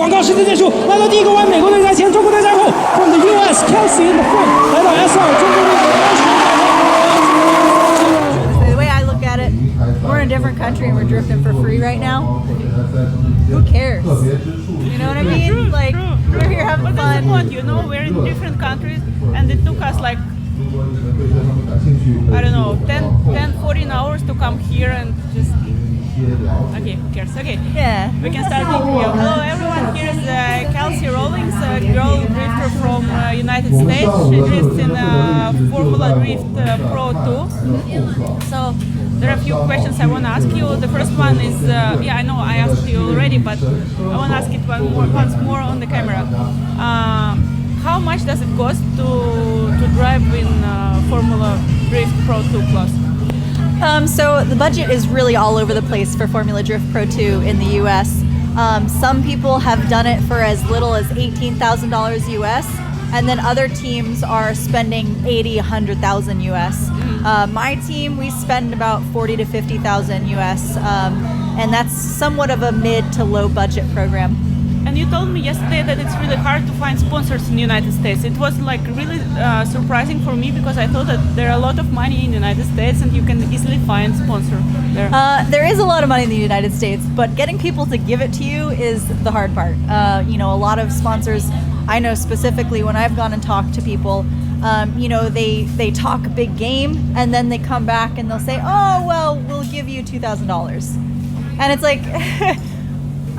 广告时间结束，来到第一个弯，美国队在前，中国队在后。From the U.S. Kelsey in the front， 来到 SR 中国队。The way I look at it, we're in a different country and we're drifting for free right now. Who cares? You know what I mean? True, like true. we're here having But fun. that's the point, you know, we're in different countries and it took us like, I don't know, 14 hours to come here and just... Okay, who cares? Okay. Yeah. We can start the video. Hello everyone, here is Kelsi Roulings, a girl drifter from United States. She drifts in Formula Drift Pro2. So there are a few questions I want to ask you. The first one is, yeah, I know I asked you already, but I want to ask it once more on the camera. How much does it cost to drive in Formula Drift Pro2 class? So the budget is really all over the place for Formula Drift Pro 2 in the US. Some people have done it for as little as $18,000 US, and then other teams are spending $80,000, $100,000 US. My team, we spend about $40,000 to $50,000 US, and that's somewhat of a mid to low budget program. And you told me yesterday that it's really hard to find sponsors in the United States. It was like really surprising for me because I thought that there are a lot of money in the United States and you can easily find sponsor there. There is a lot of money in the United States, but getting people to give it to you is the hard part. You know, a lot of sponsors, I know specifically when I've gone and talked to people, you know, they talk a big game and then they come back and they'll say, oh, well, we'll give you $2,000. And it's like...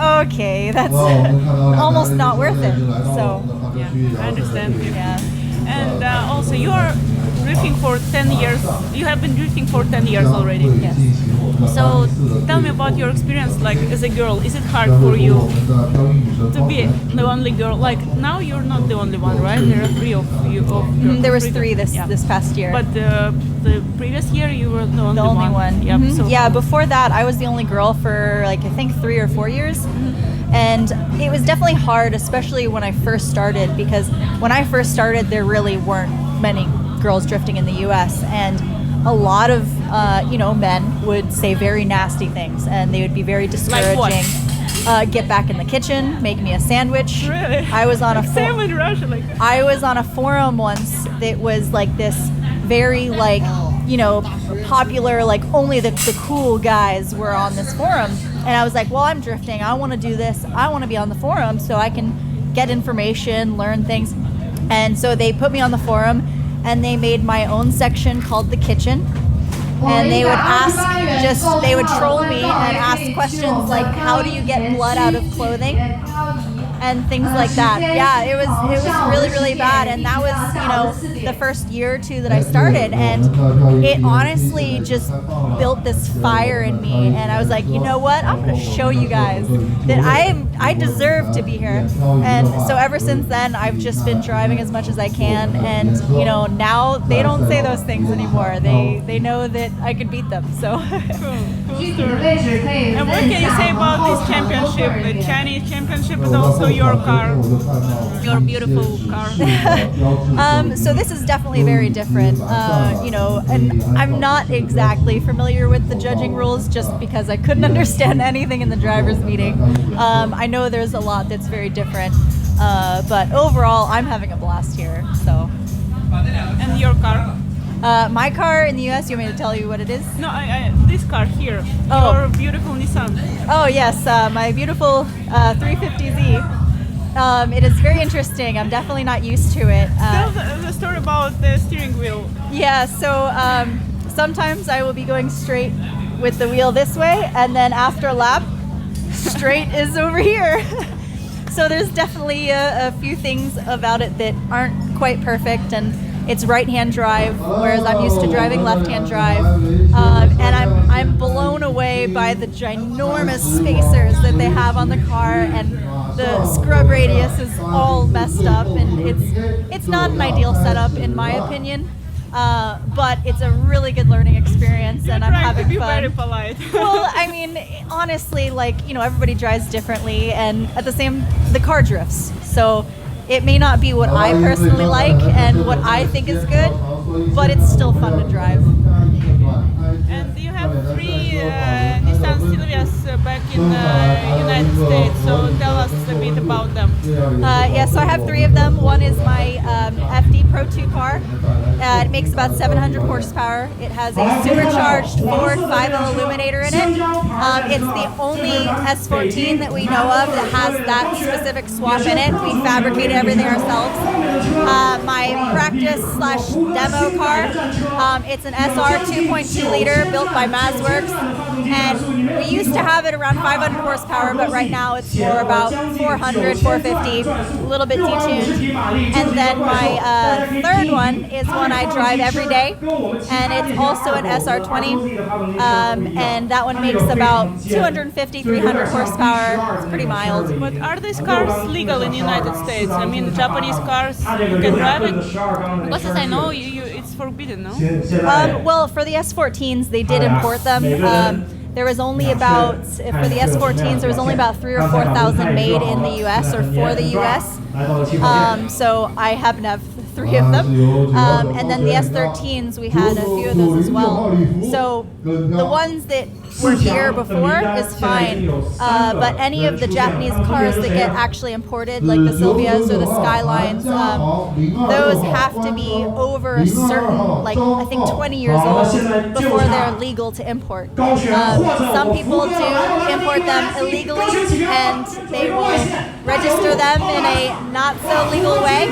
Okay, that's almost not worth it. So, yeah, I understand you. Yeah. And also, you are drifting for 10 years. You have been drifting for 10 years already. Yes. So, tell me about your experience. Like, as a girl, is it hard for you to be the only girl? Like, now you're not the only one, right? There are three of you. There was three this past year. But the previous year, you were the only one. Yep. So yeah, before that, I was the only girl for like I think 3 or 4 years. And it was definitely hard, especially when I first started, because when I first started, there really weren't many girls drifting in the U.S. And a lot of, you know, men would say very nasty things, and they would be very discouraging. Like what? Get back in the kitchen, make me a sandwich. Really? I was on a same in Russia, like. I was on a forum once that was like this very like, you know, popular, like only the cool guys were on this forum. And I was like, well, I'm drifting. I want to do this. I want to be on the forum so I can get information, learn things. And so they put me on the forum and they made my own section called the kitchen. And they would they would troll me and ask questions like, how do you get blood out of clothing? And things like that. Yeah, it was really, really bad. And that was, you know, the first year or two that I started. And it honestly just built this fire in me. And I was like, you know what? I'm going to show you guys that I deserve to be here. And so ever since then, I've just been driving as much as I can. And, you know, now they don't say those things anymore. They know that I could beat them. So. Cool story. And what can you say about this championship, the Chinese championship, and also your car, your beautiful car? So this is definitely very different, you know, and I'm not exactly familiar with the judging rules just because I couldn't understand anything in the driver's meeting. I know there's a lot that's very different, but overall I'm having a blast here, so. And your car? My car in the US, you want me to tell you what it is? No, this car here, your beautiful Nissan. Oh yes, my beautiful 350Z. It is very interesting. I'm definitely not used to it. Tell the story about the steering wheel. Yeah, so sometimes I will be going straight with the wheel this way, and then after a lap, straight is over here. So there's definitely a few things about it that aren't quite perfect, and it's right-hand drive, whereas I'm used to driving left-hand drive. And I'm blown away by the ginormous spacers that they have on the car, and the scrub radius is all messed up, and it's not an ideal setup in my opinion. But it's a really good learning experience, and I'm having fun. You're trying to be very polite. Well, I mean, honestly, like, you know, everybody drives differently, and at the car drifts. So it may not be what I personally like and what I think is good, but it's still fun to drive. And you have 3 Nissan Sylvias back in the United States, so tell us a bit about about them. Yeah, so I have 3 of them. One is my FD Pro2 car. It makes about 700 horsepower. It has a supercharged Ford 5.0 Illuminator in it. It's the only S14 that we know of that has that specific swap in it. We fabricated everything ourselves. My practice/demo car, it's an SR 2.2 liter built by Mazworks, and we used to have it around 500 horsepower, but right now it's more about 400, 450, a little bit detuned. And then my third one is one I drive every day, and it's also an SR20, and that one makes about 250, 300 horsepower. It's pretty mild. But are these cars legal in the United States? I mean, Japanese cars, you can drive it? Because as I know, it's forbidden, no? Well, for the S14s, they did import them. There was only about, for the S14s, there was only about 3,000 or 4,000 made in the US or for the US. So I happen to have 3 of them. And then the S13s, we had a few of those as well. So the ones that were here before is fine. But any of the Japanese cars that get actually imported, like the Sylvias or the Skylines, those have to be over a certain, like I think 20 years old before they're legal to import. Some people do import them illegally, and they will register them in a not so legal way,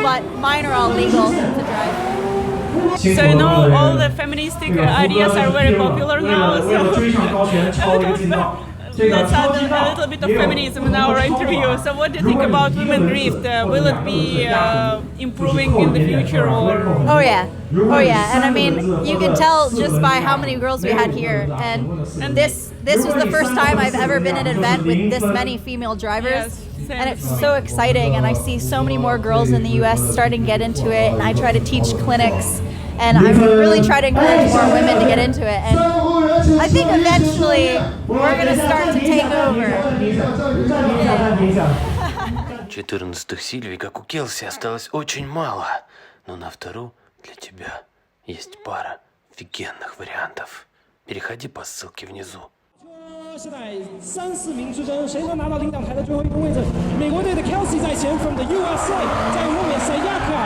but mine are all legal to drive. So you know all the feministic ideas are very popular now, so let's add a little bit of feminism in our interview. So what do you think about women drift? Will it be improving in the future, or? Oh yeah, and I mean, you can tell just by how many girls we had here, and this was the first time I've ever been at an event with this many female drivers. Yes. And it's so exciting, and I see so many more girls in the US starting to get into it, and I try to teach clinics, and I really try to encourage more women to get into it, and I think eventually we're going to start to take over. 14-х Сильвий, как у Келси, осталось очень мало, но на вторую для тебя есть пара офигенных вариантов. Переходи по ссылке внизу. 是在3-4名之争，谁能拿到领奖台的最后一个位置？美国队的 Kelsey 在前 ，from the USA， 在后面 Sayaka